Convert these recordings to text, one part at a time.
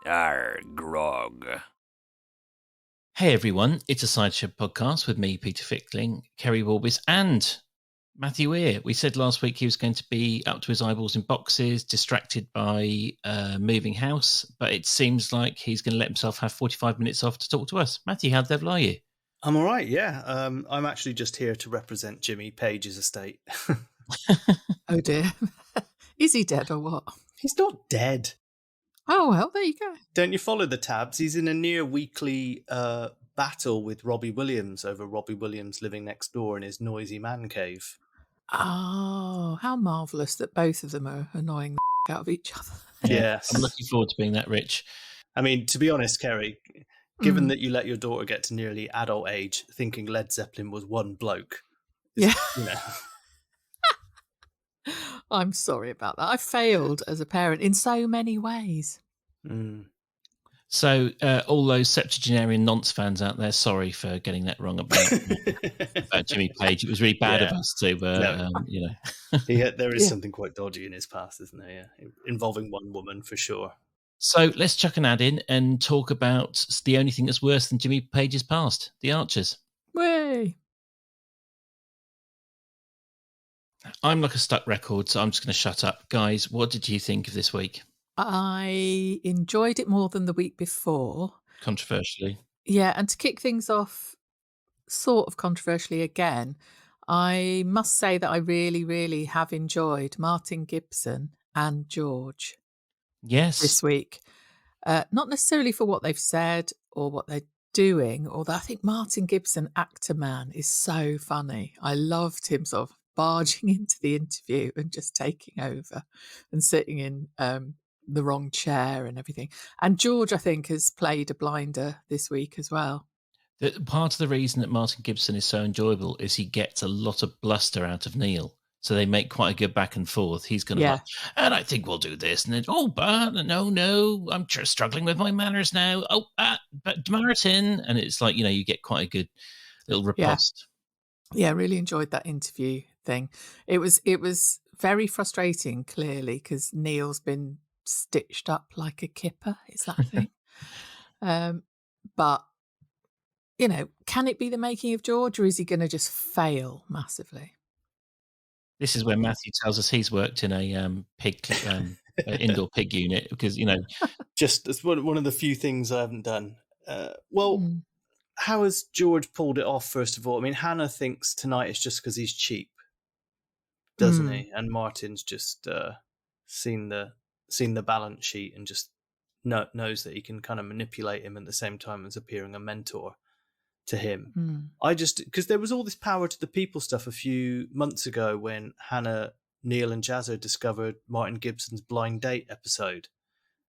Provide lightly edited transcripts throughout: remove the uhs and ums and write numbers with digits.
Grog. Hey everyone, it's a Sideshow podcast with me, Peter Fickling, Keri Walbis, and Matthew Weir. We said last week he was going to be up to his eyeballs in boxes, distracted by moving house, but it seems like he's going to let himself have 45 minutes off to talk to us. Matthew, how the devil are you? I'm all right, yeah. I'm actually just here to represent Jimmy Page's estate. Oh dear. Is he dead or what? He's not dead. Oh, well, there you go. Don't you follow the tabs? He's in a near weekly battle with Robbie Williams over Robbie Williams living next door in his noisy man cave. Oh, how marvellous that both of them are annoying the out of each other. Yes. I'm looking forward to being that rich. I mean, to be honest, Keri, given that you let your daughter get to nearly adult age thinking Led Zeppelin was one bloke. Yeah. You know. I'm sorry about that. I failed as a parent in so many ways. Mm. So all those septuagenarian nonce fans out there, sorry for getting that wrong about Jimmy Page. It was really bad of us to, you know. There is something quite dodgy in his past, isn't there? Yeah, involving one woman for sure. So let's chuck an ad in and talk about the only thing that's worse than Jimmy Page's past, The Archers. Way. I'm like a stuck record, so I'm just going to shut up. Guys, what did you think of this week? I enjoyed it more than the week before. Controversially. Yeah, and to kick things off sort of controversially again, I must say that I really, really have enjoyed Martin Gibson and George. Yes. This week. Not necessarily for what they've said or what they're doing, although I think Martin Gibson, actor man, is so funny. I loved him sort of barging into the interview and just taking over and sitting in the wrong chair and everything. And George, I think, has played a blinder this week as well. Part of the reason that Martin Gibson is so enjoyable is he gets a lot of bluster out of Neil. So they make quite a good back and forth. He's going to like, and I think we'll do this. And then, but no, I'm struggling with my manners now. But Martin. And it's like, you get quite a good little riposte. Yeah, really enjoyed that interview thing. It was very frustrating, clearly, because Neil's been stitched up like a kipper. Is that a thing? But, can it be the making of George, or is he going to just fail massively? This is where Matthew tells us he's worked in a pig indoor pig unit because, Just it's one of the few things I haven't done. How has George pulled it off, first of all? I mean, Hannah thinks tonight is just because he's cheap, doesn't he? And Martin's just seen the balance sheet and just knows that he can kind of manipulate him at the same time as appearing a mentor to him. Because there was all this power to the people stuff a few months ago when Hannah, Neil and Jazzo discovered Martin Gibson's blind date episode.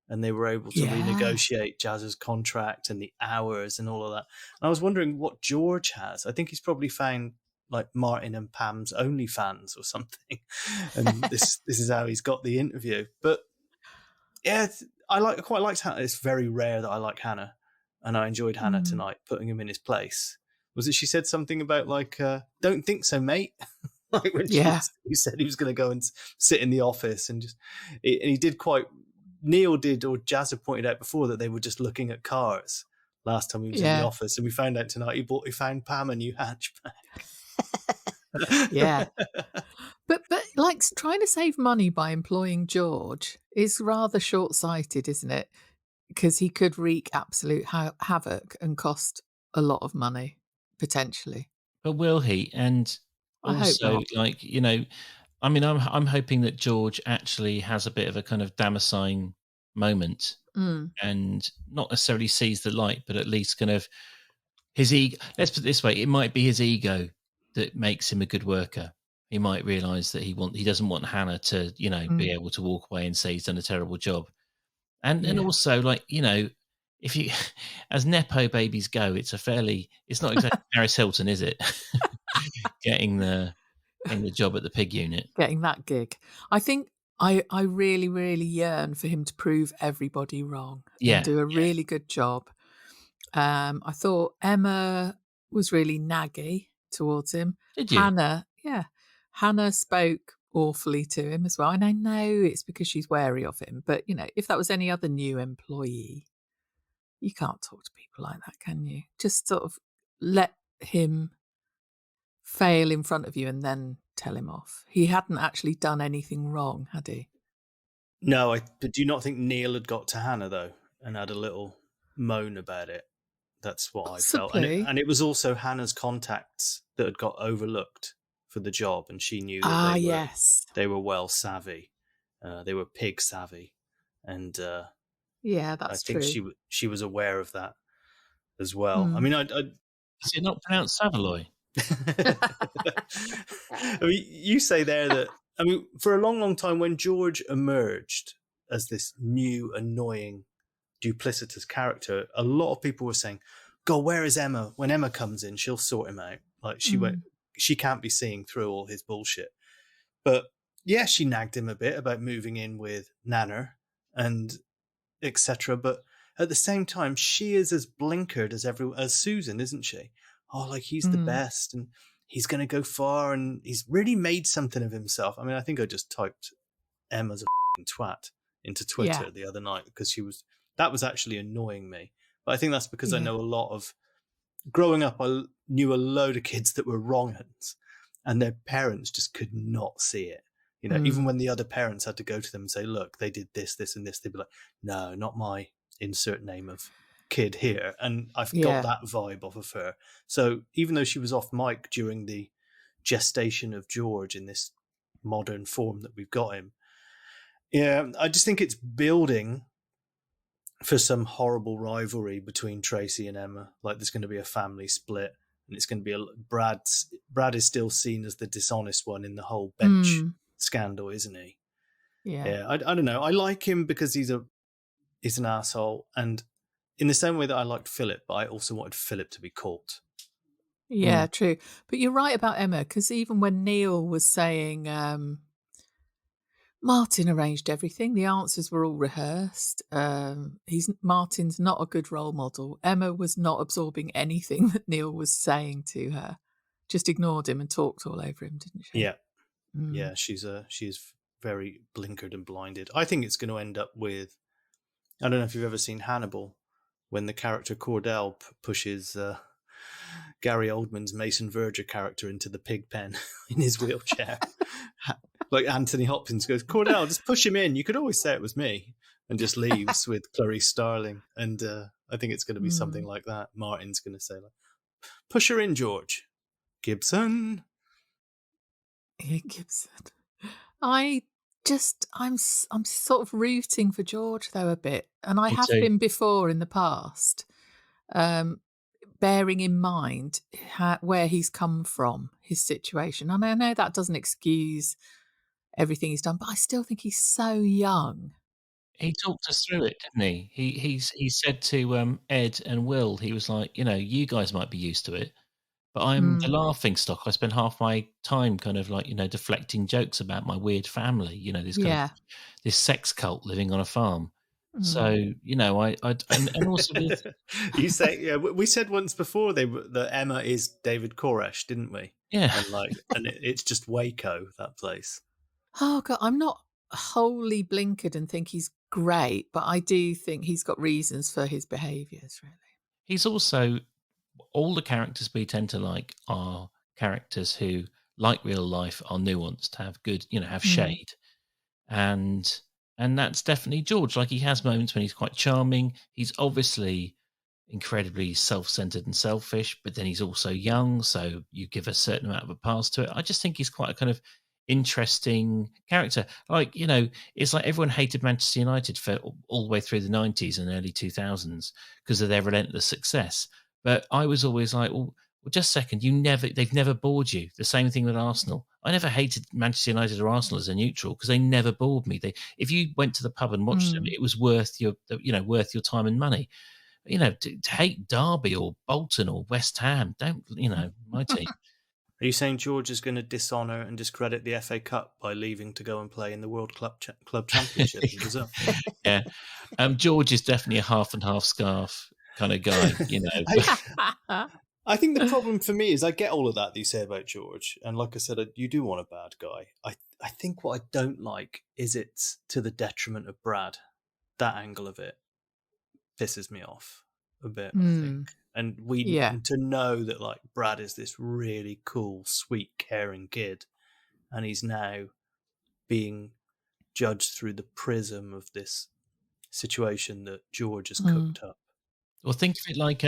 And they were able to renegotiate Jazz's contract and the hours and all of that. And I was wondering what George has. I think he's probably found like Martin and Pam's OnlyFans or something. And this is how he's got the interview. But yeah, I quite liked Hannah. It's very rare that I like Hannah. And I enjoyed Hannah tonight, putting him in his place. Was it she said something about like, don't think so, mate? Like when he said he was going to go and sit in the office and he did quite... Neil did, or Jazza pointed out before, that they were just looking at cars last time he was in the office. And we found out tonight he found Pam a new hatchback. Yeah. But like trying to save money by employing George is rather short-sighted, isn't it? Because he could wreak absolute havoc and cost a lot of money, potentially. But will he? And also, I mean, I'm hoping that George actually has a bit of a kind of Damascene moment and not necessarily sees the light, but at least kind of his ego. Let's put it this way. It might be his ego that makes him a good worker. He might realise that he doesn't want Hannah to, be able to walk away and say he's done a terrible job. And also, if you, as Nepo babies go, it's not exactly Paris Hilton, is it? Getting the job at the pig unit. Getting that gig. I think I really, really yearn for him to prove everybody wrong and do a really good job. I thought Emma was really naggy towards him. Did you? Hannah spoke awfully to him as well. And I know it's because she's wary of him, but, if that was any other new employee, you can't talk to people like that, can you? Just sort of let him fail in front of you and then tell him off. He hadn't actually done anything wrong, had he? No, but do you not think Neil had got to Hannah, though, and had a little moan about it? That's what Possibly. I felt. And it was also Hannah's contacts that had got overlooked for the job, and she knew that they were well savvy. They were pig savvy. And yeah, that's true. I think she was aware of that as well. I mean, is it not pronounced Savaloy? I mean, you say there that, for a long, long time when George emerged as this new, annoying, duplicitous character, a lot of people were saying, God, where is Emma? When Emma comes in, she'll sort him out. Like, she can't be seeing through all his bullshit. But yeah, she nagged him a bit about moving in with Nanner and etc. But at the same time, she is as blinkered as Susan, isn't she? Oh, like, he's the best and he's going to go far and he's really made something of himself. I mean, I think I just typed Emma's a twat into Twitter the other night because that was actually annoying me. But I think that's because I know a lot of, growing up, I knew a load of kids that were wrong-uns and their parents just could not see it. Even when the other parents had to go to them and say, look, they did this, this, and this, they'd be like, no, not my insert name of kid here. And I've got that vibe off of her. So even though she was off mic during the gestation of George in this modern form that we've got him, I just think it's building for some horrible rivalry between Tracy and Emma. Like, there's going to be a family split, and it's going to be Brad is still seen as the dishonest one in the whole bench scandal, isn't he? Yeah. I don't know. I like him because he's an asshole, and in the same way that I liked Philip, but I also wanted Philip to be caught. Yeah, true. But you're right about Emma, because even when Neil was saying Martin arranged everything, the answers were all rehearsed. Martin's not a good role model. Emma was not absorbing anything that Neil was saying to her. Just ignored him and talked all over him, didn't she? Yeah. Yeah, she's very blinkered and blinded. I think it's going to end up with, I don't know if you've ever seen Hannibal, when the character Cordell pushes Gary Oldman's Mason Verger character into the pig pen in his wheelchair. Like, Anthony Hopkins goes, Cordell, just push him in. You could always say it was me. And just leaves with Clarice Starling. And I think it's going to be something like that. Martin's going to say, like, push her in, George. Gibson. Yeah, Gibson. I'm sort of rooting for George, though, a bit. And I have been before in the past, bearing in mind where he's come from, his situation. And I know that doesn't excuse everything he's done, but I still think he's so young. He talked us through it, didn't he? He said to Ed and Will, he was like, you guys might be used to it, but I'm the laughing stock. I spend half my time kind of like, deflecting jokes about my weird family, this kind of this sex cult living on a farm. So, and also with... You say, we said once before that Emma is David Koresh, didn't we? Yeah. And it's just Waco, that place. Oh God, I'm not wholly blinkered and think he's great, but I do think he's got reasons for his behaviours, really. He's also, all the characters we tend to like are characters who, like real life, are nuanced, have good, have shade. And that's definitely George. Like, he has moments when he's quite charming. He's obviously incredibly self-centered and selfish, but then he's also young, so you give a certain amount of a pass to it. I just think he's quite a kind of interesting character. Like, it's like everyone hated Manchester United for all the way through the 90s and early 2000s because of their relentless success. But I was always like, well, just a second, they've never bored you. The same thing with Arsenal. I never hated Manchester United or Arsenal as a neutral because they never bored me. If you went to the pub and watched them, it was worth your time and money. To hate Derby or Bolton or West Ham, don't, my team. Are you saying George is going to dishonour and discredit the FA Cup by leaving to go and play in the World Club Championship in Brazil? Yeah. George is definitely a half and half scarf kind of guy, I think the problem for me is I get all of that you say about George. And like I said, you do want a bad guy. I think what I don't like is it's to the detriment of Brad. That angle of it pisses me off a bit, I think. And to know that like Brad is this really cool, sweet, caring kid, and he's now being judged through the prism of this situation that George has cooked up. Well, think of it like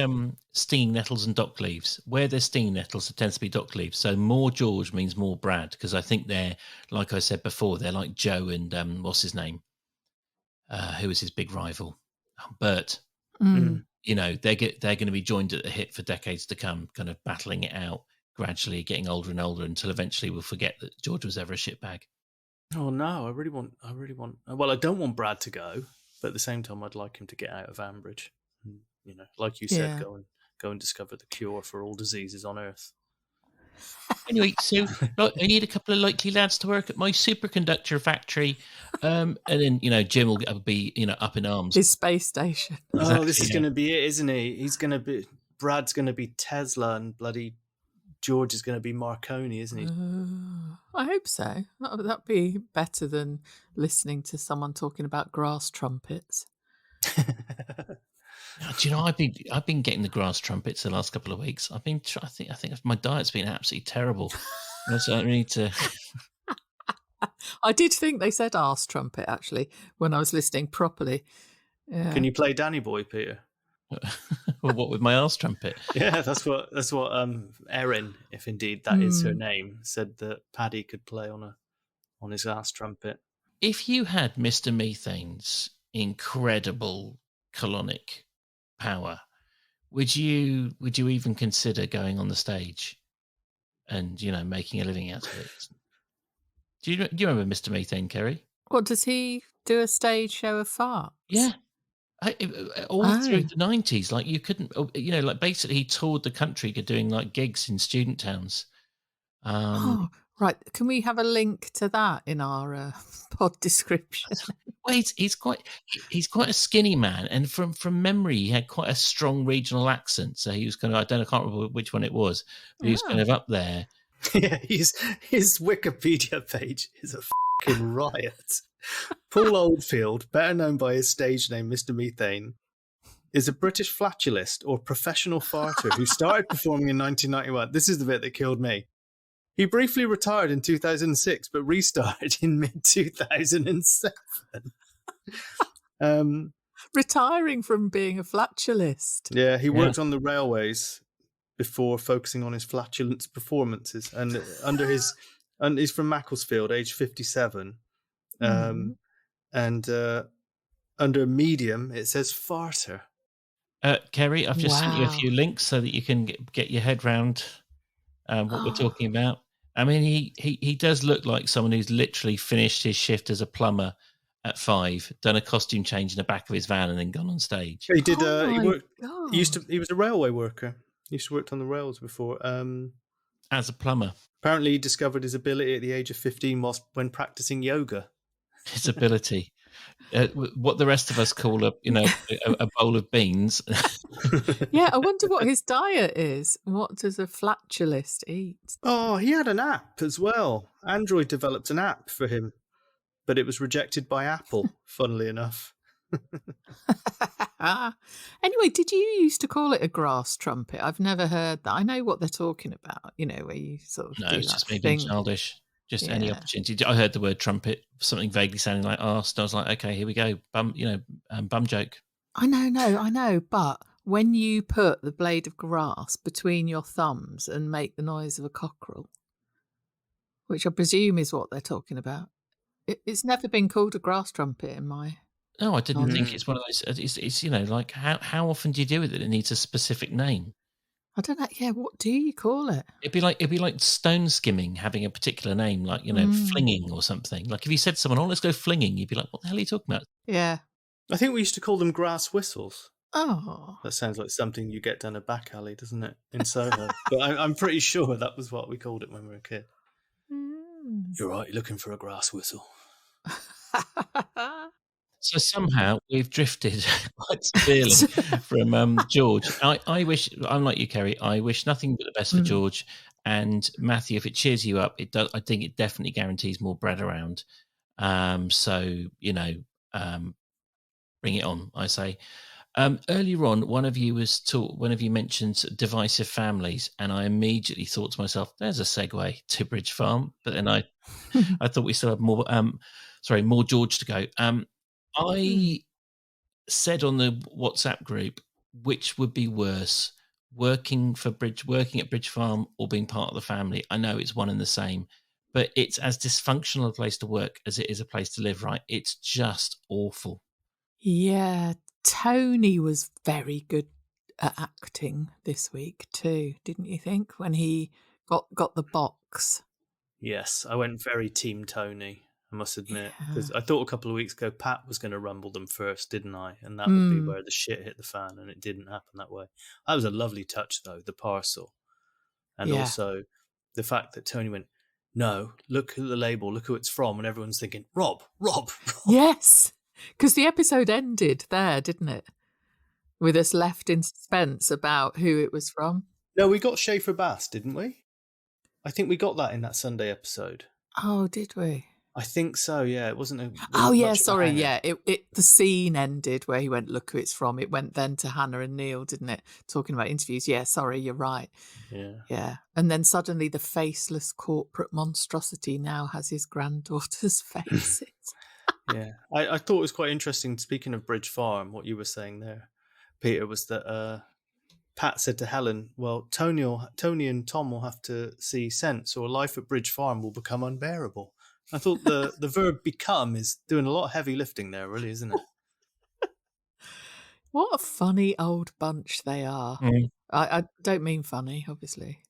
stinging nettles and dock leaves. Where there's stinging nettles, there tends to be dock leaves. So more George means more Brad, because I think they're, like I said before, they're like Joe and what's his name? Who was his big rival? Bert. You know, they're going to be joined at the hip for decades to come, kind of battling it out, gradually getting older and older until eventually we'll forget that George was ever a shitbag. Oh no, I really want. Well, I don't want Brad to go, but at the same time, I'd like him to get out of Ambridge. And, you know, like you said, go and discover the cure for all diseases on Earth. Anyway, so I need a couple of likely lads to work at my superconductor factory, and then Jim will be up in arms. His space station. Exactly, this is going to be it, isn't he? Brad's going to be Tesla, and bloody George is going to be Marconi, isn't he? I hope so. That'd be better than listening to someone talking about grass trumpets. Do you know, I've been getting the grass trumpets the last couple of weeks. I think my diet's been absolutely terrible. I need to. I did think they said arse trumpet actually when I was listening properly. Yeah. Can you play Danny Boy, Peter? Well, what with my arse trumpet? Yeah, that's what Erin, if indeed that is her name, said that Paddy could play on his arse trumpet. If you had Mr. Methane's incredible colonic power, would you even consider going on the stage and making a living out of it? Do you remember Mr. Methane, Keri? What, does he do a stage show of farts? Yeah, all through the 90s. Like you couldn't, like basically he toured the country doing like gigs in student towns. Right. Can we have a link to that in our pod description? Well, he's quite a skinny man, and from memory, he had quite a strong regional accent. So he was kind of, I can't remember which one it was, but he was kind of up there. Yeah, his Wikipedia page is a fucking riot. Paul Oldfield, better known by his stage name Mr. Methane, is a British flatulist or professional farter who started performing in 1991. This is the bit that killed me. He briefly retired in 2006, but restarted in mid-2007. Retiring from being a flatulist. Yeah, he worked on the railways before focusing on his flatulence performances. And he's from Macclesfield, age 57. And under medium, it says farter. Keri, I've just sent you a few links so that you can get your head round what we're talking about. I mean, he does look like someone who's literally finished his shift as a plumber at 5, done a costume change in the back of his van, and then gone on stage. He did. He was a railway worker. He used to work on the rails before. As a plumber. Apparently, he discovered his ability at the age of 15 when practicing yoga. His ability. What the rest of us call a bowl of beans. Yeah, I wonder what his diet is. What does a flatulist eat? Oh, he had an app as well. Android developed an app for him, but it was rejected by Apple, funnily enough. Anyway, did you used to call it a grass trumpet? I've never heard that. I know what they're talking about, where you sort of do it's that just me being childish. Just any opportunity. I heard the word trumpet, something vaguely sounding like arse. I was like, okay, here we go. Bum joke. I know. But when you put the blade of grass between your thumbs and make the noise of a cockerel, which I presume is what they're talking about, it's never been called a grass trumpet in my... No, I didn't think it's one of those. It's like how often do you do it that it needs a specific name? I don't know. Yeah, what do you call it? It'd be like stone skimming having a particular name, like flinging or something. Like if you said to someone, "Oh, let's go flinging," you'd be like, "What the hell are you talking about?" Yeah, I think we used to call them grass whistles. Oh, that sounds like something you get down a back alley, doesn't it, in Soho? But I'm pretty sure that was what we called it when we were a kid. You're right. You're looking for a grass whistle. So somehow we've drifted quite severely from George. I wish, I'm like you, Keri, I wish nothing but the best for George. And Matthew, if it cheers you up, it does. I think it definitely guarantees more bread around. So, bring it on, I say. Earlier on, one of you mentioned divisive families, and I immediately thought to myself, "There's a segue to Bridge Farm." But then I thought we still have more. More George to go. I said on the WhatsApp group, which would be worse, working at Bridge Farm or being part of the family? I know it's one and the same, but it's as dysfunctional a place to work as it is a place to live, right? It's just awful. Yeah, Tony was very good at acting this week too, didn't you think? When he got the box. Yes, I went very Team Tony, I must admit, because I thought a couple of weeks ago Pat was going to rumble them first, didn't I? And that would be where the shit hit the fan, and it didn't happen that way. That was a lovely touch, though, the parcel. And also the fact that Tony went, "No, look at the label, look who it's from," and everyone's thinking, Rob. Yes, because the episode ended there, didn't it? With us left in suspense about who it was from. No, we got Schaeffe Baas, didn't we? I think we got that in that Sunday episode. Oh, did we? I think so, yeah. It wasn't sorry, yeah. The scene ended where he went, "Look who it's from." It went then to Hannah and Neil, didn't it? Talking about interviews. Yeah, sorry, you're right. Yeah. And then suddenly the faceless corporate monstrosity now has his granddaughter's faces. Yeah. I thought it was quite interesting, speaking of Bridge Farm, what you were saying there, Peter, was that Pat said to Helen, "Well, Tony and Tom will have to see sense, or life at Bridge Farm will become unbearable." I thought the verb "become" is doing a lot of heavy lifting there, really, isn't it? What a funny old bunch they are. I don't mean funny, obviously.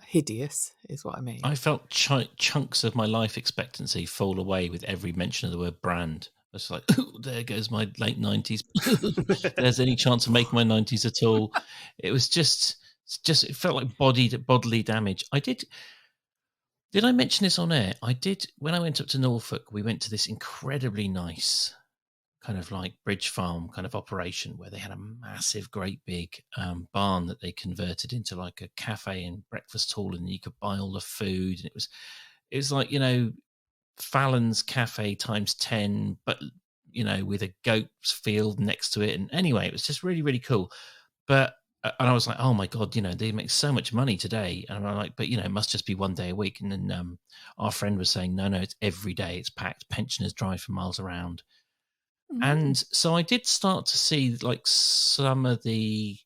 Hideous is what I mean. I felt chunks of my life expectancy fall away with every mention of the word brand. It's like, oh, there goes my late 90s. There's any chance of making my 90s at all. It was just it felt like bodily damage. Did I mention this on air? I did. When I went up to Norfolk, we went to this incredibly nice kind of like Bridge Farm kind of operation where they had a massive, great big barn that they converted into like a cafe and breakfast hall, and you could buy all the food. And it was like, Fallon's Cafe times 10, but with a goat's field next to it. And anyway, it was just really, really cool. But and I was like, oh my God, they make so much money today. And I'm like, but it must just be one day a week. And then our friend was saying, no, it's every day. It's packed. Pensioners drive for miles around. And so I did start to see like some of the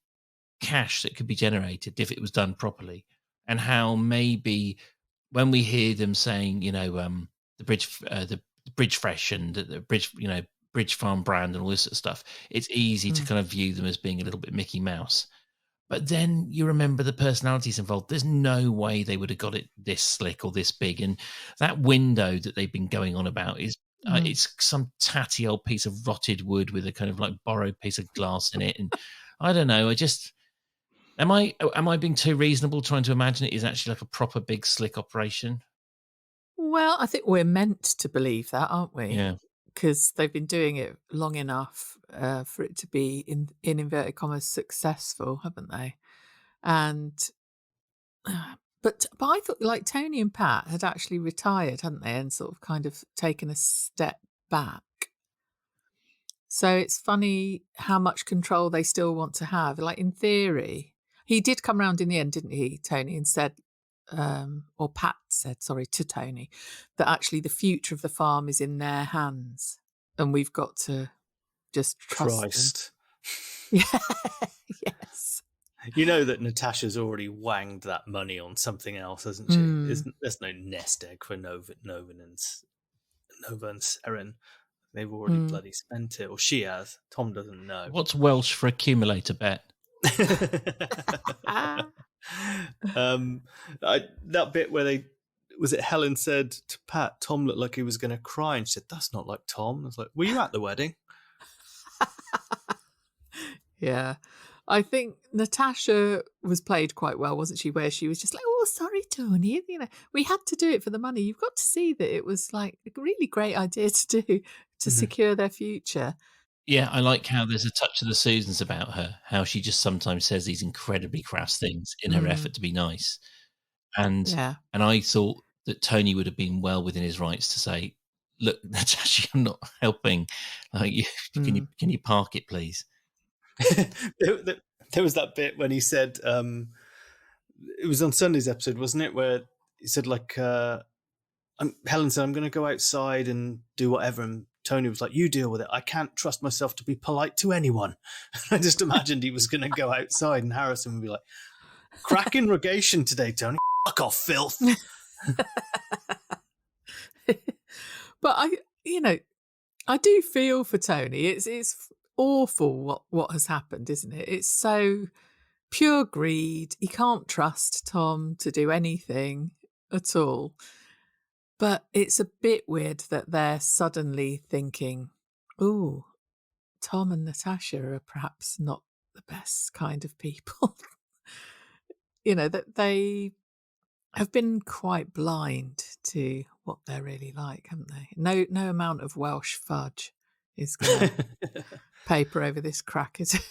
cash that could be generated if it was done properly, and how maybe when we hear them saying, the Bridge Fresh and the Bridge, Bridge Farm brand and all this sort of stuff, it's easy to kind of view them as being a little bit Mickey Mouse. But then you remember the personalities involved. There's no way they would have got it this slick or this big. And that window that they've been going on about is it's some tatty old piece of rotted wood with a kind of like borrowed piece of glass in it. And I don't know. Am I being too reasonable trying to imagine it is actually like a proper big slick operation? Well, I think we're meant to believe that, aren't we? Yeah. Because they've been doing it long enough for it to be, in inverted commas, successful, haven't they? And but I thought like Tony and Pat had actually retired, hadn't they, and sort of kind of taken a step back. So it's funny how much control they still want to have. Like in theory, he did come round in the end, didn't he, Tony, and said, or Pat said, sorry, to Tony, that actually the future of the farm is in their hands and we've got to just trust them. Yeah, yes. You know that Natasha's already wanged that money on something else, hasn't she? There's no nest egg for Nova and Erin. They've already bloody spent it, or she has. Tom doesn't know. What's Welsh for accumulator bet? That bit where Helen said to Pat, Tom looked like he was going to cry, and she said, "That's not like Tom." I was like, "Were you at the wedding?" Yeah. I think Natasha was played quite well, wasn't she? Where she was just like, "Oh, sorry, Tony. You know, we had to do it for the money." You've got to see that it was like a really great idea to do to secure their future. Yeah, I like how there's a touch of the Susans about her, how she just sometimes says these incredibly crass things in her effort to be nice. And Yeah. and I thought that Tony would have been well within his rights to say, "Look, Natasha, I'm not helping. Like, can you park it, please?" There was that bit when he said, it was on Sunday's episode, wasn't it? Where he said, like, Helen said, I'm going to go outside and do whatever. And Tony was like, you deal with it. I can't trust myself to be polite to anyone. I just imagined he was going to go outside and Harrison would be like, cracking rogation today, Tony. Fuck off, filth. But I do feel for Tony. It's awful what has happened, isn't it? It's so pure greed. He can't trust Tom to do anything at all. But it's a bit weird that they're suddenly thinking, "Ooh, Tom and Natasha are perhaps not the best kind of people." That they have been quite blind to what they're really like, haven't they? No amount of Welsh fudge is going to paper over this crack, is it?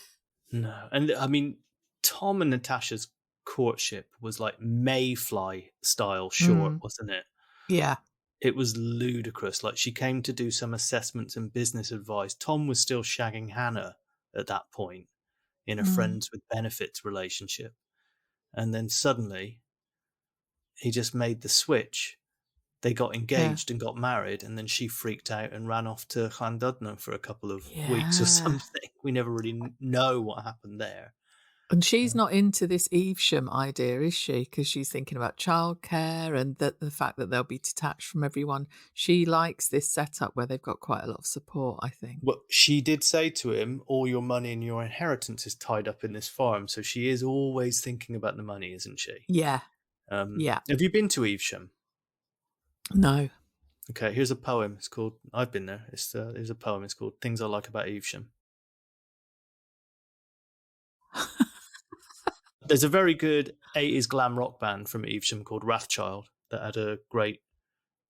No. And I mean, Tom and Natasha's courtship was like Mayfly style short, wasn't it? Yeah. It was ludicrous. Like, she came to do some assessments and business advice. Tom was still shagging Hannah at that point in a friends with benefits relationship. And then suddenly he just made the switch. They got engaged and got married, and then she freaked out and ran off to Llandudno for a couple of weeks or something. We never really know what happened there. And she's not into this Evesham idea, is she? Because she's thinking about childcare and the fact that they'll be detached from everyone. She likes this setup where they've got quite a lot of support, I think. Well, she did say to him, all your money and your inheritance is tied up in this farm. So she is always thinking about the money, isn't she? Yeah. Yeah. Have you been to Evesham? No. Okay, here's a poem. It's called, I've been there. Here's a poem. It's called Things I Like About Evesham. There's a very good 80s glam rock band from Evesham called Wrathchild that had a great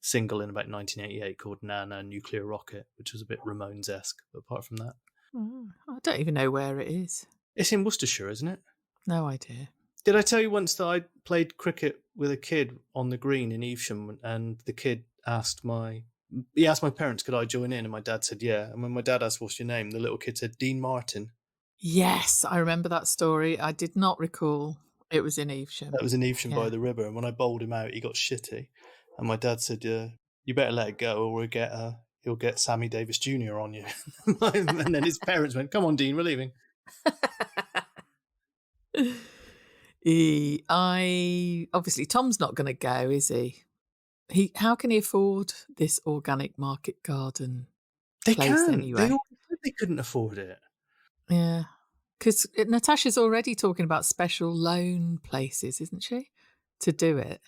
single in about 1988 called Nana Nuclear Rocket, which was a bit Ramones-esque. But apart from that, I don't even know where it is. It's in Worcestershire, isn't it? No idea. Did I tell you once that I played cricket with a kid on the green in Evesham, and the kid asked my parents, could I join in? And my dad said, yeah. And when my dad asked, what's your name? The little kid said, Dean Martin. Yes, I remember that story. I did not recall it was in Evesham. That was in Evesham by the river. And when I bowled him out, he got shitty. And my dad said, you better let it go or he'll get Sammy Davis Jr. on you. And then his parents went, come on, Dean, we're leaving. Obviously Tom's not going to go, is he? How can he afford this organic market garden place anyway? They couldn't afford it. Yeah, because Natasha's already talking about special loan places, isn't she, to do it?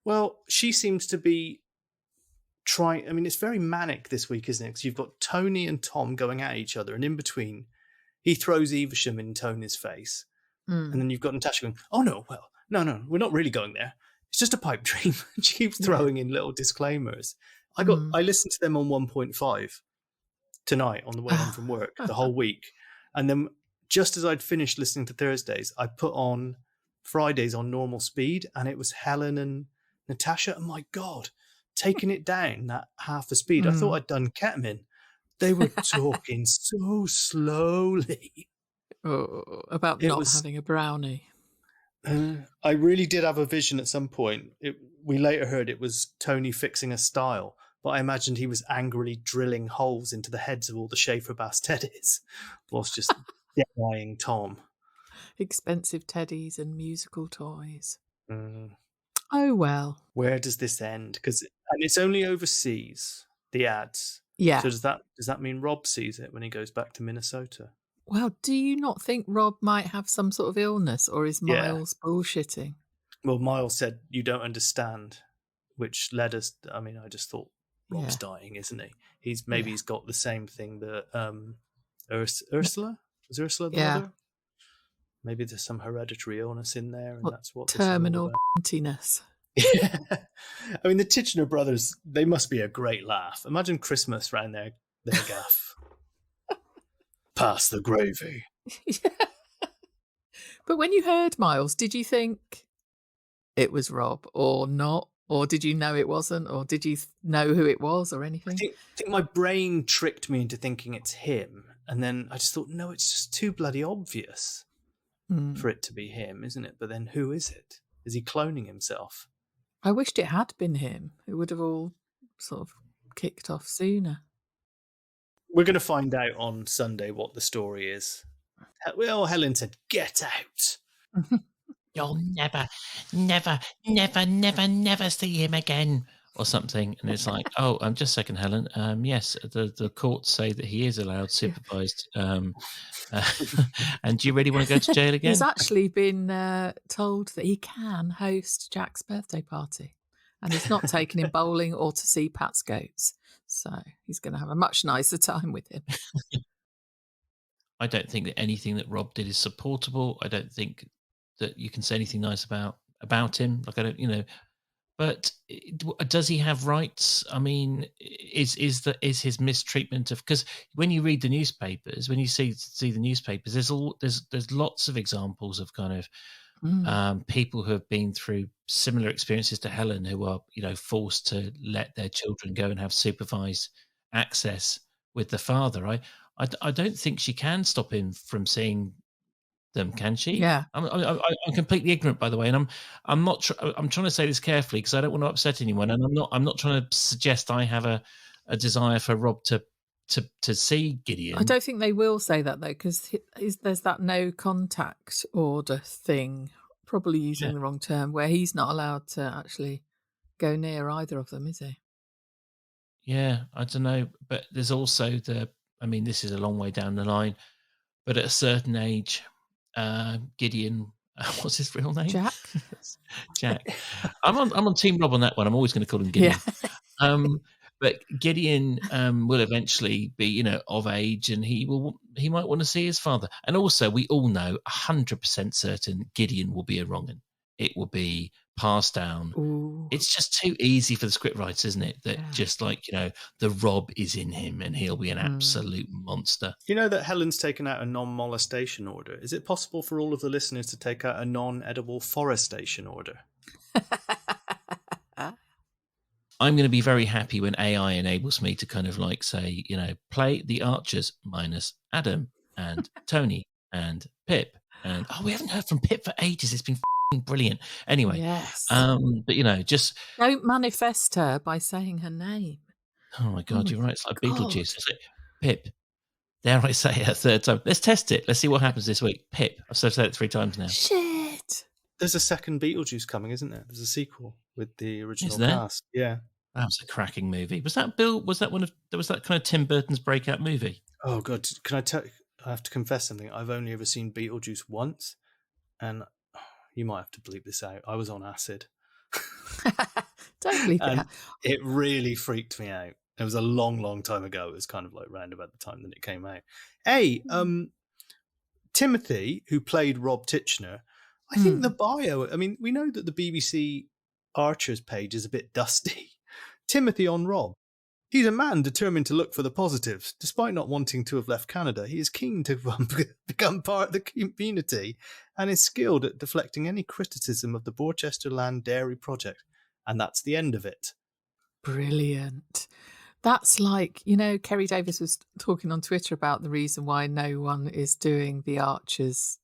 Well, she seems to be trying. I mean, it's very manic this week, isn't it? Because you've got Tony and Tom going at each other, and in between, he throws Evesham in Tony's face. And then you've got Natasha going, oh, no, well, no, we're not really going there. It's just a pipe dream. She keeps throwing in little disclaimers. I listened to them on 1.5 tonight on the way home from work, the whole week. And then just as I'd finished listening to Thursdays, I put on Fridays on normal speed, and it was Helen and Natasha. And my God, taking it down that half the speed. I thought I'd done ketamine. They were talking so slowly. About not having a brownie. I really did have a vision at some point. We later heard it was Tony fixing a style, but I imagined he was angrily drilling holes into the heads of all the Schaeffe Baas teddies whilst just denying Tom. Expensive teddies and musical toys. Oh, well. Where does this end? And it's only overseas, the ads. Yeah. So does that mean Rob sees it when he goes back to Minnesota? Well, do you not think Rob might have some sort of illness, or is Miles bullshitting? Well, Miles said, you don't understand, which led us, I mean, I just thought Rob's dying, isn't he? He's got the same thing that Ursula? Was Ursula the mother? Maybe there's some hereditary illness in there, and that's what terminal this is all emptiness. about. I mean, the Titchener brothers, they must be a great laugh. Imagine Christmas round their gaff. Pass the gravy. Yeah. But when you heard Miles, did you think it was Rob or not? Or did you know it wasn't? Or did you know who it was or anything? I think my brain tricked me into thinking it's him. And then I just thought, no, it's just too bloody obvious for it to be him, isn't it? But then who is it? Is he cloning himself? I wished it had been him. It would have all sort of kicked off sooner. We're going to find out on Sunday what the story is. Well, Helen said, get out. You'll never see him again, or something. And it's like, oh, just a second, Helen. Yes, the courts say that he is allowed supervised. And do you really want to go to jail again? He's actually been told that he can host Jack's birthday party, and he's not taking him bowling or to see Pat's goats. So he's going to have a much nicer time with him. I don't think that anything that Rob did is supportable. I don't think that you can say anything nice about him. Like, I don't, but does he have rights? I mean, is his mistreatment of, because when you read the newspapers, when you see the newspapers, there's lots of examples of kind of people who have been through similar experiences to Helen, who are forced to let their children go and have supervised access with the father. I don't think she can stop him from seeing them, can she? Yeah. I'm completely ignorant, by the way, and I'm not. I'm trying to say this carefully because I don't want to upset anyone, and I'm not trying to suggest I have a desire for Rob to see Gideon. I don't think they will say that though, because there's that no contact order thing, probably using the wrong term, where he's not allowed to actually go near either of them, is he? Yeah, I don't know, but there's also this is a long way down the line, but at a certain age, Gideon, what's his real name? Jack. Jack. I'm on Team Rob on that one. I'm always going to call him Gideon. Yeah. But Gideon will eventually be, of age, and he might want to see his father. And also, we all know 100% certain Gideon will be a wrong 'un. It will be passed down. Ooh. It's just too easy for the scriptwriters, isn't it? That just like, the Rob is in him and he'll be an absolute monster. You know that Helen's taken out a non-molestation order. Is it possible for all of the listeners to take out a non-edible forestation order? I'm going to be very happy when AI enables me to kind of like say, play the Archers minus Adam and Tony and Pip. And we haven't heard from Pip for ages. It's been brilliant. Anyway, yes. But just don't manifest her by saying her name. Oh my God, you're right. It's like Beetlejuice. It's like, Pip, dare I say it a third time? Let's test it. Let's see what happens this week. Pip. I've said it 3 times now. Shit. There's a second Beetlejuice coming, isn't there? There's a sequel with the original cast. Yeah. That was a cracking movie. Was that kind of Tim Burton's breakout movie? Oh God, can I tell you? I have to confess something. I've only ever seen Beetlejuice once, and you might have to bleep this out. I was on acid. Don't bleep it out. It really freaked me out. It was a long, long time ago. It was kind of like round about the time that it came out. Hey, Timothy, who played Rob Titchener, I think the bio, we know that the BBC Archers page is a bit dusty. Timothy on Rob. He's a man determined to look for the positives. Despite not wanting to have left Canada, he is keen to become part of the community and is skilled at deflecting any criticism of the Borchester Land Dairy project. And that's the end of it. Brilliant. That's like, Keri Davis was talking on Twitter about the reason why no one is doing the Archers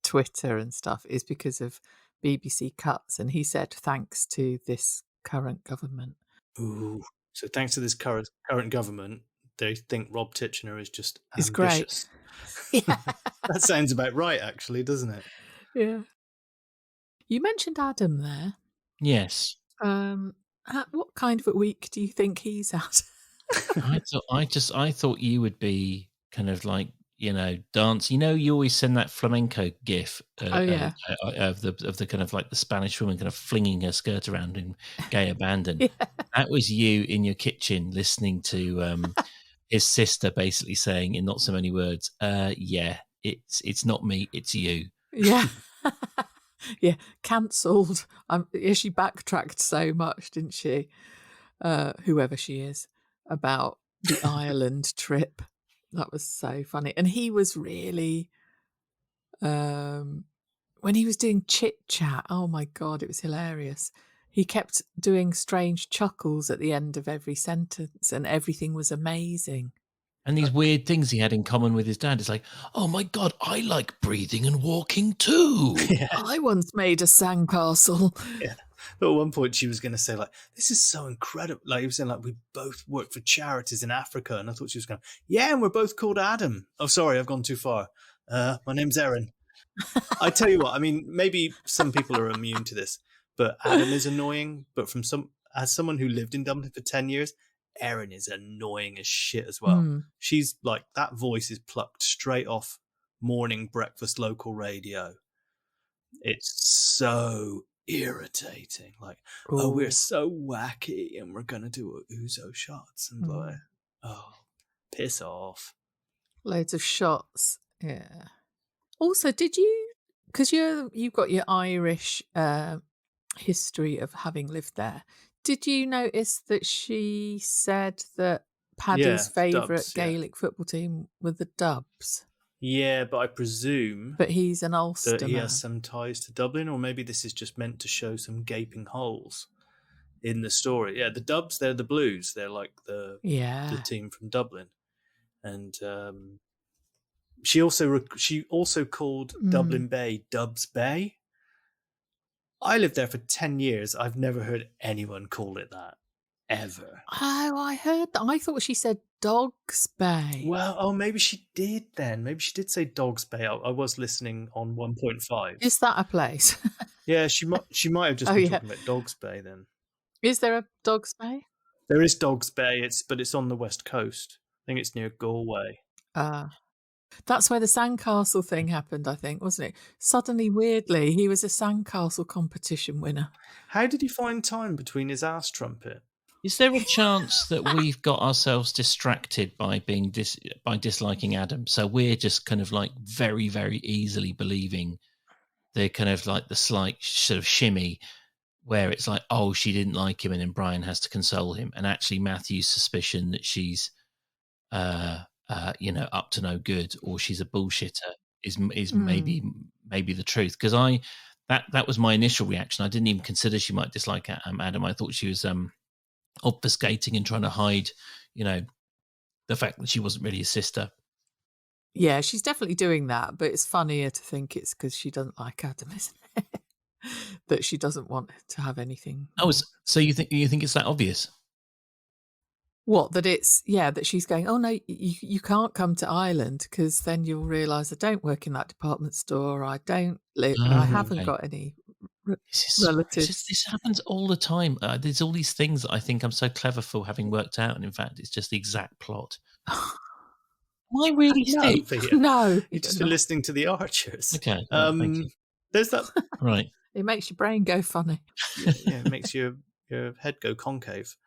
Twitter and stuff is because of BBC cuts. And he said, thanks to this current government. Ooh. So thanks to this current government, they think Rob Titchener is just ambitious. Great. Yeah. That sounds about right, actually, doesn't it? Yeah. You mentioned Adam there. Yes. What kind of a week do you think he's at? I thought you would be kind of like, dance. You always send that flamenco gif of the kind of like the Spanish woman kind of flinging her skirt around in gay abandon. Yeah. That was you in your kitchen listening to his sister basically saying in not so many words, it's not me, it's you. Yeah. Yeah, cancelled. Yeah, she backtracked so much, didn't she? Whoever she is, about the Ireland trip. That was so funny. And he was really, when he was doing chit chat, oh my God, it was hilarious. He kept doing strange chuckles at the end of every sentence, and everything was amazing. And these weird things he had in common with his dad. It's like, oh my God, I like breathing and walking too. Yeah. I once made a sandcastle. Yeah. But at one point she was going to say, like, this is so incredible. Like, he was saying, like, we both work for charities in Africa. And I thought she was going, yeah, and we're both called Adam. Oh, sorry, I've gone too far. My name's Erin. I tell you what, I mean, maybe some people are immune to this, but Adam is annoying. But as someone who lived in Dublin for 10 years, Erin is annoying as shit as well. She's like, that voice is plucked straight off morning breakfast local radio. It's so irritating. Like, oh, we're so wacky and we're going to do Ouzo shots and blow it. Oh, piss off. Loads of shots. Yeah. Also, did you, because you've got your Irish history of having lived there, did you notice that she said that Paddy's favourite Gaelic football team were the Dubs? Yeah, but I presume but he's an Ulster that he man. has some ties to Dublin, or maybe this is just meant to show some gaping holes in the story. Yeah, the Dubs, they're the Blues. They're like the team from Dublin. And she also called Dublin Bay Dubs Bay. I lived there for 10 years. I've never heard anyone call it that, ever. Oh, I heard that. I thought she said Dogs Bay. Well, maybe she did then. Maybe she did say Dogs Bay. I was listening on 1.5. Is that a place? Yeah, she might have just been talking about Dogs Bay then. Is there a Dogs Bay? There is Dogs Bay, but it's on the west coast. I think it's near Galway. That's where the sandcastle thing happened, I think, wasn't it? Suddenly, weirdly, he was a sandcastle competition winner. How did he find time between his ass trumpet? Is there a chance that we've got ourselves distracted by by disliking Adam? So we're just kind of like very, very easily believing the kind of like the slight sort of shimmy where it's like, oh, she didn't like him, and then Brian has to console him. And actually Matthew's suspicion that she's up to no good, or she's a bullshitter is maybe the truth. Because that was my initial reaction. I didn't even consider she might dislike Adam. I thought she was obfuscating and trying to hide, the fact that she wasn't really his sister. Yeah, she's definitely doing that, but it's funnier to think it's because she doesn't like Adam, isn't it? That she doesn't want to have anything. Oh, so you think it's that obvious? What, that that she's going, oh no, you can't come to Ireland because then you'll realise I don't work in that department store, I don't live, I haven't got any relatives. This happens all the time. There's all these things that I think I'm so clever for having worked out, and in fact, it's just the exact plot. Am I really thick? No. You've just been listening to the Archers. Okay. Thank you. There's that. Right. It makes your brain go funny. Yeah, it makes your head go concave.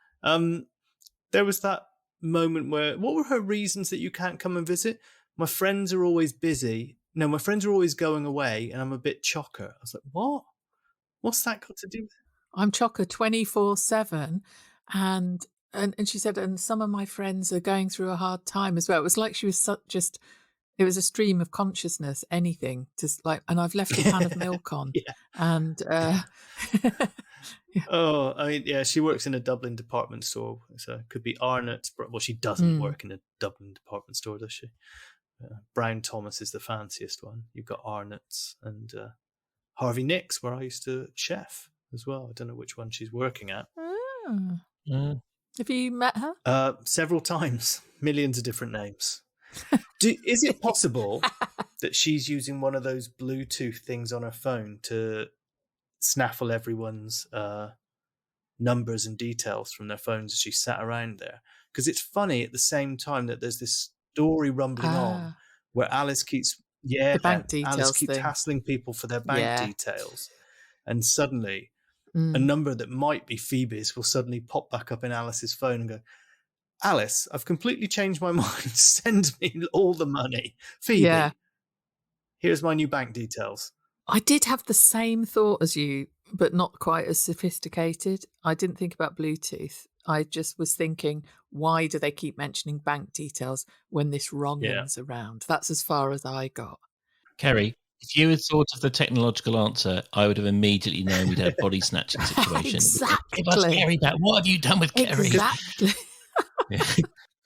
There was that moment where, what were her reasons that you can't come and visit? My friends are always busy. No, my friends are always going away, and I'm a bit chocker. I was like, what? What's that got to do with it? I'm chocker 24/7, and she said, and some of my friends are going through a hard time as well. It was like she was it was a stream of consciousness, anything, just like, and I've left a pan of milk on, and. Oh, I mean, yeah, she works in a Dublin department store, so it could be Arnott's. Well, she doesn't work in a Dublin department store, does she? Brown Thomas is the fanciest one. You've got Arnott's and Harvey Nick's, where I used to chef as well. I don't know which one she's working at. Have you met her? Several times, millions of different names. Is it possible that she's using one of those Bluetooth things on her phone to snaffle everyone's numbers and details from their phones as she sat around there? Because it's funny at the same time that there's this story rumbling on where Alice keeps hassling people for their bank details, and suddenly a number that might be Phoebe's will suddenly pop back up in Alice's phone and go, Alice, I've completely changed my mind. Send me all the money. Phoebe, here's my new bank details. I did have the same thought as you, but not quite as sophisticated. I didn't think about Bluetooth. I just was thinking, why do they keep mentioning bank details when this wronging's around? That's as far as I got. Keri, if you had thought of the technological answer, I would have immediately known we'd have body snatching situation. Exactly. Give us Keri back. What have you done with Keri? Exactly.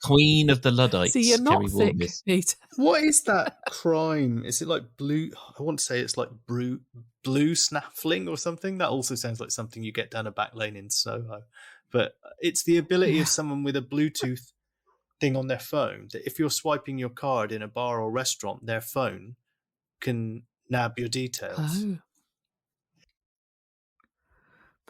Queen of the Luddites. So you're not Keri thick, Wargis. Peter. What is that crime? Is it like blue? I want to say it's like blue snaffling or something. That also sounds like something you get down a back lane in Soho. But it's the ability of someone with a Bluetooth thing on their phone that if you're swiping your card in a bar or restaurant, their phone can nab your details. Oh.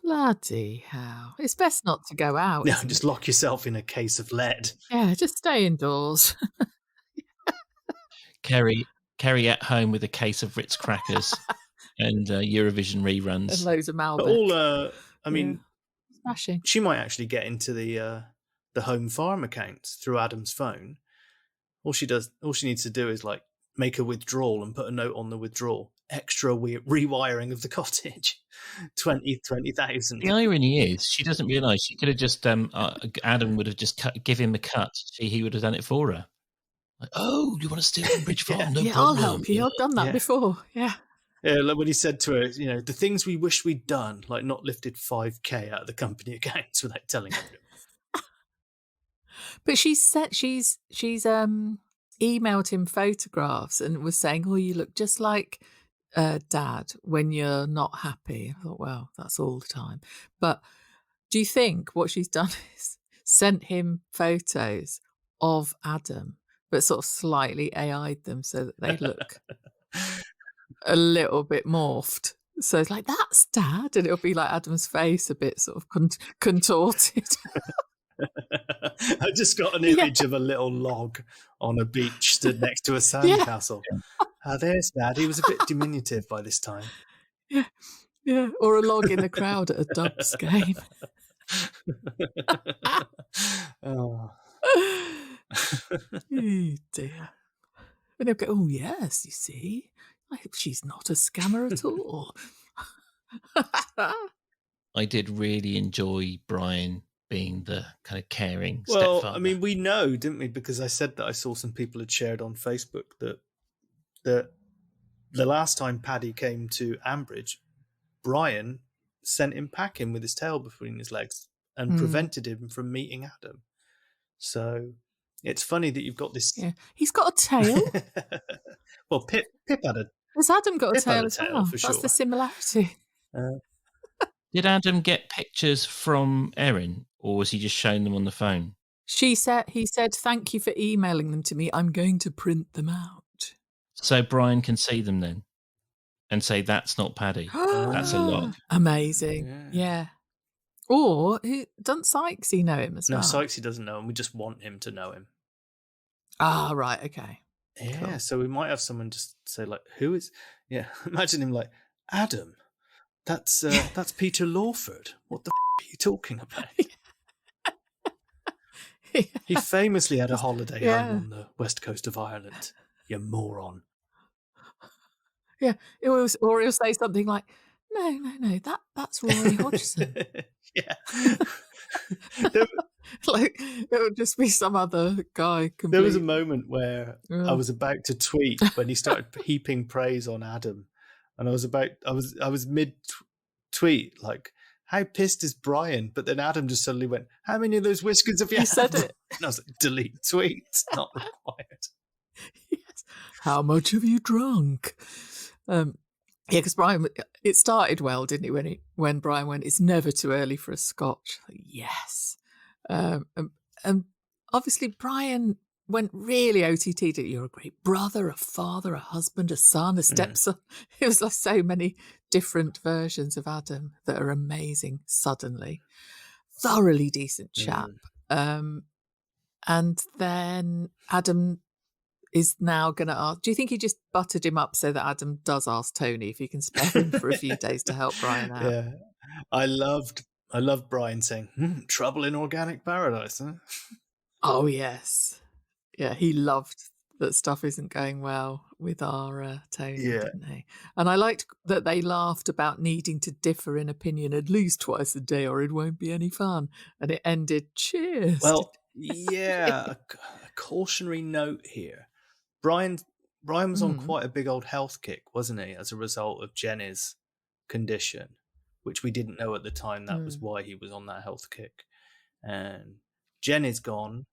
Bloody hell. It's best not to go out. No, just lock yourself in a case of lead. Yeah, just stay indoors. Keri at home with a case of Ritz crackers and Eurovision reruns. And loads of Malbec. But all, I mean, smashing. She might actually get into the home farm accounts through Adam's phone. All she needs to do is like make a withdrawal and put a note on the withdrawal. Extra rewiring of the cottage, 20,000. The irony is, she doesn't realise she could have just Adam would have just give him a cut. He would have done it for her. Like, oh, you want to steal from Bridge Farm? No problem. I'll help you. I've done that before. Yeah. Yeah, like when he said to her, the things we wish we'd done, like not lifted 5K out of the company accounts without telling everyone. But she's emailed him photographs and was saying, "Oh, you look just like Dad when you're not happy." I thought, well, that's all the time. But do you think what she's done is sent him photos of Adam, but sort of slightly AI'd them so that they look a little bit morphed? So it's like, that's Dad, and it'll be like Adam's face a bit sort of contorted. I just got an image of a little log on a beach stood next to a sandcastle. There's Dad. He was a bit diminutive by this time. Yeah. Or a log in the crowd at a Dubs game. Oh. Dear. And they'll go, oh, yes, you see, she's not a scammer at all. I did really enjoy Brian being the kind of caring stepfather. Well, I mean, we know, didn't we? Because I said that I saw some people had shared on Facebook that the last time Paddy came to Ambridge, Brian sent him packing with his tail between his legs and prevented him from meeting Adam. So it's funny that you've got this. Yeah, he's got a tail. Well, Pip had a. Has Adam got a tail as well? For sure. That's the similarity. Did Adam get pictures from Erin, or was he just showing them on the phone? He said, "Thank you for emailing them to me. I'm going to print them out." So Brian can see them then, and say that's not Paddy. That's a log. Amazing. Yeah. Or doesn't Sykesy know him as well? No, Sykesy doesn't know him. We just want him to know him. Ah, right. Okay. Yeah. Cool. So we might have someone just say like, "Who is?" Yeah. Imagine him like, Adam. That's Peter Lawford. What the are you talking about? He famously had a holiday home on the west coast of Ireland. You moron. Yeah. Or he'll say something like, No, that's Rory Hodgson. Yeah. Like it would just be some other guy. There was a moment where I was about to tweet when he started heaping praise on Adam. And I was mid tweet, like, how pissed is Brian? But then Adam just suddenly went, how many of those whiskers have you had? He said it. And I was like, delete tweet, not required. Yes. How much have you drunk? Yeah, because Brian, it started well, didn't it? When Brian went, it's never too early for a scotch. Like, yes. And obviously Brian went really OTT. You're a great brother, a father, a husband, a son, a stepson. It was like so many different versions of Adam that are amazing suddenly. Thoroughly decent chap. And then Adam is now going to ask, do you think he just buttered him up so that Adam does ask Tony if he can spare him for a few days to help Brian out? Yeah. I loved Brian saying, trouble in organic paradise, huh? Oh, yes. Yeah, he loved that stuff isn't going well with our Tony, Yeah. didn't he? And I liked that they laughed about needing to differ in opinion at least twice a day or it won't be any fun. And it ended, cheers. Well, yeah, a cautionary note here. Brian was on quite a big old health kick, wasn't he, as a result of Jenny's condition, which we didn't know at the time that was why he was on that health kick. And Jenny's gone.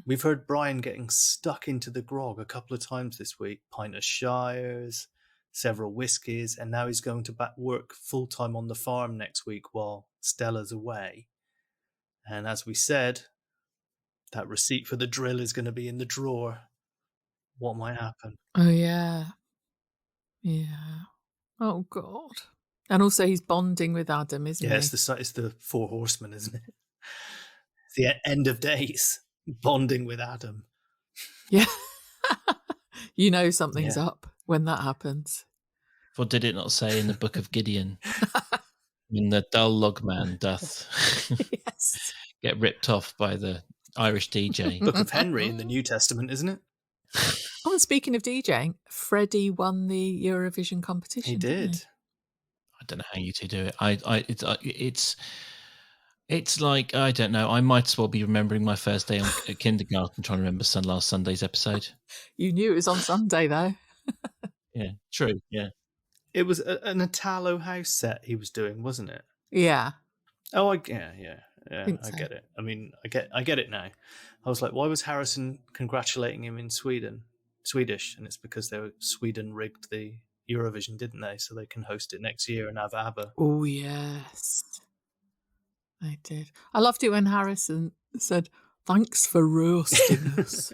We've heard Brian getting stuck into the grog a couple of times this week. Pint of Shires, several whiskies, and now he's going to work full-time on the farm next week while Stella's away. And as we said, that receipt for the drill is going to be in the drawer. What might happen? Oh, yeah. Yeah. Oh, God. And also he's bonding with Adam, isn't he? Yeah, it's the Four Horsemen, isn't it? It's the end of days. Bonding with Adam. Yeah. You know something's up when that happens. For did it not say in the book of Gideon, when the dull log man doth get ripped off by the Irish DJ? Book of Henry in the New Testament, isn't it? Oh, and speaking of DJing, Freddie won the Eurovision competition. He did. I don't know how you two do it. It's like, I don't know. I might as well be remembering my first day at kindergarten, trying to remember last Sunday's episode. You knew it was on Sunday, though. Yeah, true. Yeah, it was an Italo house set he was doing, wasn't it? Yeah. Oh, I get it. I mean, I get it now. I was like, why was Harrison congratulating him in Swedish? And it's because Sweden rigged the Eurovision, didn't they? So they can host it next year and have ABBA. Oh, yes. I did. I loved it when Harrison said, "Thanks for roasting us."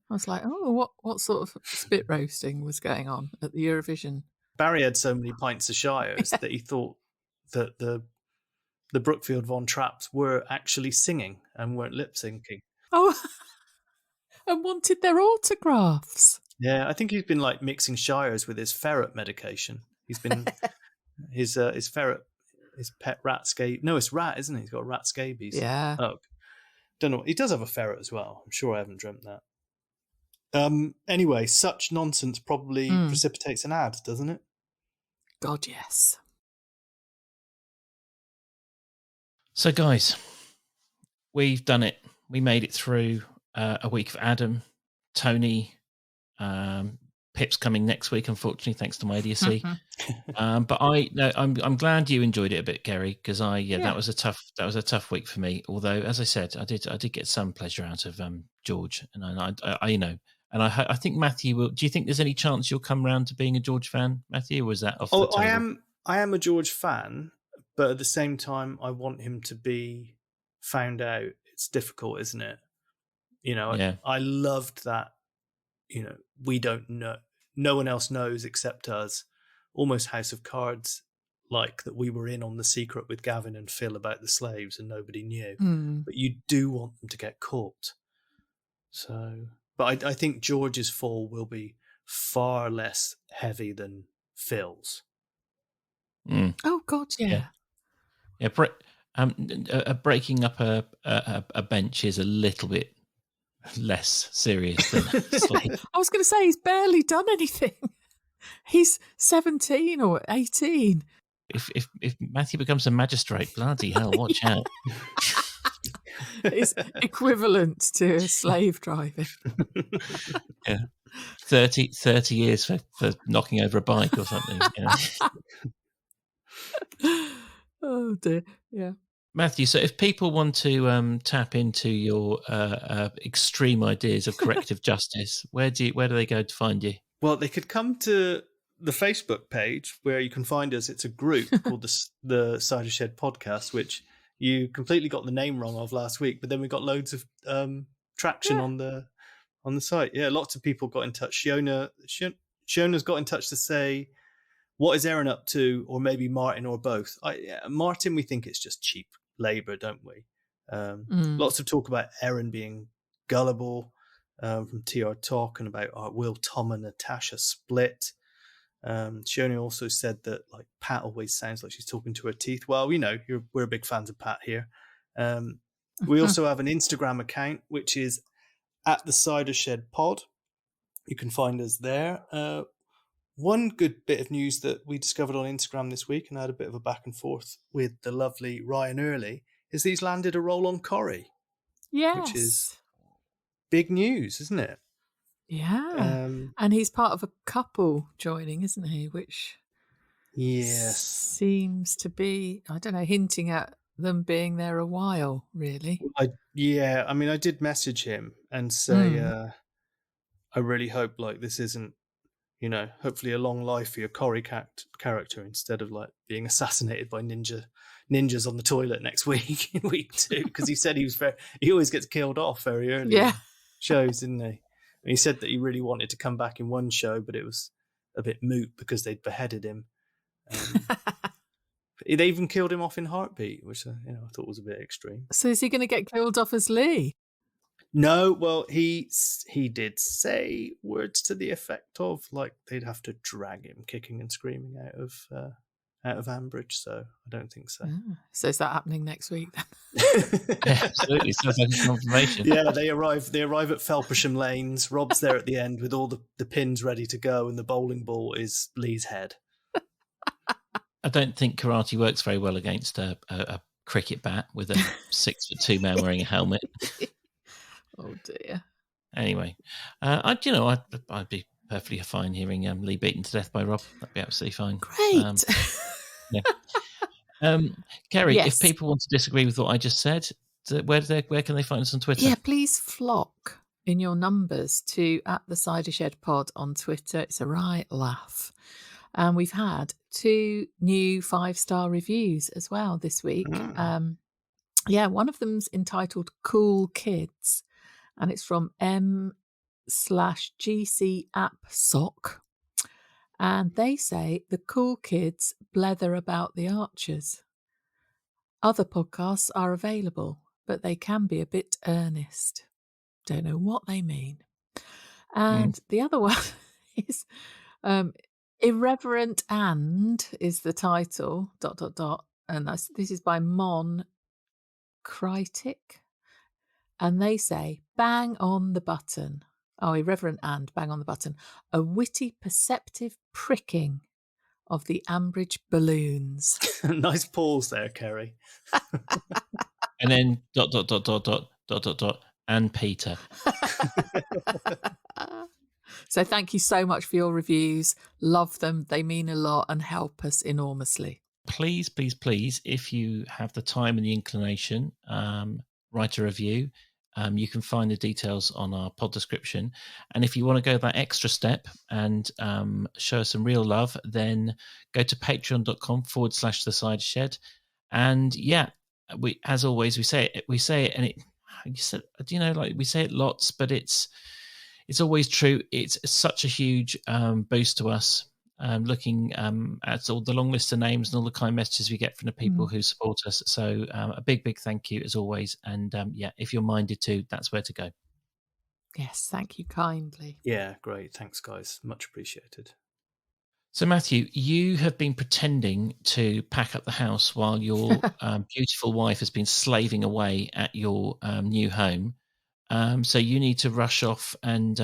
I was like, oh, what sort of spit roasting was going on at the Eurovision? Barry had so many pints of Shires that he thought that the Brookfield Von Trapps were actually singing and weren't lip syncing. Oh, and wanted their autographs. Yeah, I think he's been like mixing Shires with his ferret medication. He's been his ferret. His pet rat scabies. No, it's rat, isn't it? He's got rat scabies. Yeah. Oh, don't know. He does have a ferret as well. I'm sure I haven't dreamt that. Anyway, such nonsense probably precipitates an ad, doesn't it? God, yes. So, guys, we've done it. We made it through a week of Adam, Tony, Pip's coming next week, unfortunately, thanks to my idiocy. But I'm glad you enjoyed it a bit, Keri, because that was a tough week for me. Although, as I said, I did get some pleasure out of George, and I think Matthew will. Do you think there's any chance you'll come round to being a George fan, Matthew? Or was that off the table? I am a George fan, but at the same time, I want him to be found out. It's difficult, isn't it? I loved that. We don't know. No one else knows except us. Almost House of Cards, like that we were in on the secret with Gavin and Phil about the slaves and nobody knew. But you do want them to get caught. So, but I think George's fall will be far less heavy than Phil's. Oh God, yeah. Breaking up a bench is a little bit less serious than I was going to say he's barely done anything. He's 17 or 18. If Matthew becomes a magistrate, bloody hell, watch out. It's equivalent to slave driving. Yeah. 30 years for knocking over a bike or something. Oh dear. Yeah. Matthew, so if people want to tap into your extreme ideas of corrective justice, where do they go to find you? Well, they could come to the Facebook page where you can find us. It's a group called the Cider Shed Podcast, which you completely got the name wrong of last week, but then we got loads of traction on the site. Yeah, lots of people got in touch. Shiona's got in touch to say, what is Erin up to, or maybe Martin, or both. Martin, we think it's just cheap labour, don't we? Lots of talk about Erin being gullible from TR Talk, and about will Tom and Natasha split. Shiona also said that like Pat always sounds like she's talking to her teeth. Well, we're big fans of Pat here. We also have an Instagram account, which is at the Cider Shed Pod. You can find us there. One good bit of news that we discovered on Instagram this week, and I had a bit of a back and forth with the lovely Ryan Early, is he's landed a role on Keri. Yes. Which is big news, isn't it? Yeah. And he's part of a couple joining, isn't he? Which seems to be, I don't know, hinting at them being there a while, really. I did message him and say, I really hope like this isn't, hopefully a long life for your Keri character instead of like being assassinated by ninjas on the toilet next week in week 2, because he said he always gets killed off very early in shows, didn't he? And he said that he really wanted to come back in one show, but it was a bit moot because they'd beheaded him. They even killed him off in Heartbeat, which I thought was a bit extreme. So is he going to get killed off as Lee? No, well, he did say words to the effect of like they'd have to drag him kicking and screaming out of Ambridge. So I don't think so. So is that happening next week then? Yeah, absolutely. Sounds like a confirmation. Yeah, they arrive at Felpersham Lanes. Rob's there at the end with all the pins ready to go, and the bowling ball is Lee's head. I don't think karate works very well against a cricket bat with a 6'2" man wearing a helmet. Oh dear. Anyway, I'd be perfectly fine hearing Lee beaten to death by Rob. That'd be absolutely fine. Great. Keri, if people want to disagree with what I just said, where can they find us on Twitter? Yeah, please flock in your numbers to @thecidershed pod on Twitter. It's a right laugh. And we've had 2 new 5-star reviews as well this week. One of them's entitled Cool Kids, and it's from M/GC App Sock. And they say the cool kids blether about the Archers. Other podcasts are available, but they can be a bit earnest. Don't know what they mean. And the other one is Irreverent and is the title, ... And this is by Mon Critic. And they say, bang on the button. Oh, Irreverent and bang on the button. A witty, perceptive pricking of the Ambridge balloons. Nice pause there, Keri. And then ... and Peter. So thank you so much for your reviews. Love them. They mean a lot and help us enormously. Please, please, please, if you have the time and the inclination, write a review. You can find the details on our pod description. And if you want to go that extra step and show us some real love, then go to patreon.com/thecidershed. And we, as always, we say it, and we say it lots, but it's always true. It's such a huge boost to us. Looking at all the long list of names and all the kind messages we get from the people who support us. So a big thank you as always. And if you're minded to, that's where to go. Yes, thank you kindly. Yeah, great. Thanks, guys. Much appreciated. So, Matthew, you have been pretending to pack up the house while your beautiful wife has been slaving away at your new home. So you need to rush off and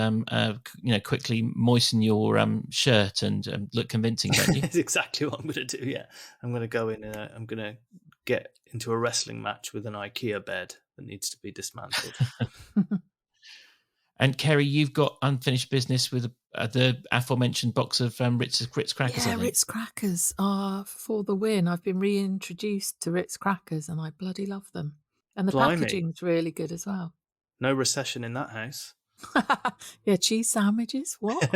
quickly moisten your shirt and look convincing, don't you? That's exactly what I'm going to do. Yeah, I'm going to go in and I'm going to get into a wrestling match with an IKEA bed that needs to be dismantled. And Keri, you've got unfinished business with the aforementioned box of Ritz crackers. Yeah, Ritz crackers are for the win. I've been reintroduced to Ritz crackers and I bloody love them. And the packaging's really good as well. No recession in that house. Yeah, cheese sandwiches. What?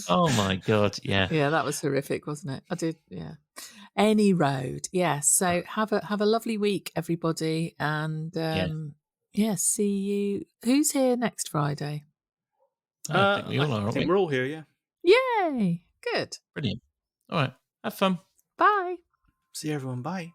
Oh my God! Yeah, yeah, that was horrific, wasn't it? I did. Yeah. Any road. Yeah. So have a lovely week, everybody, and see you. Who's here next Friday? I think we all are. Aren't we? We're all here. Yeah. Yay! Good. Brilliant. All right. Have fun. Bye. See everyone. Bye.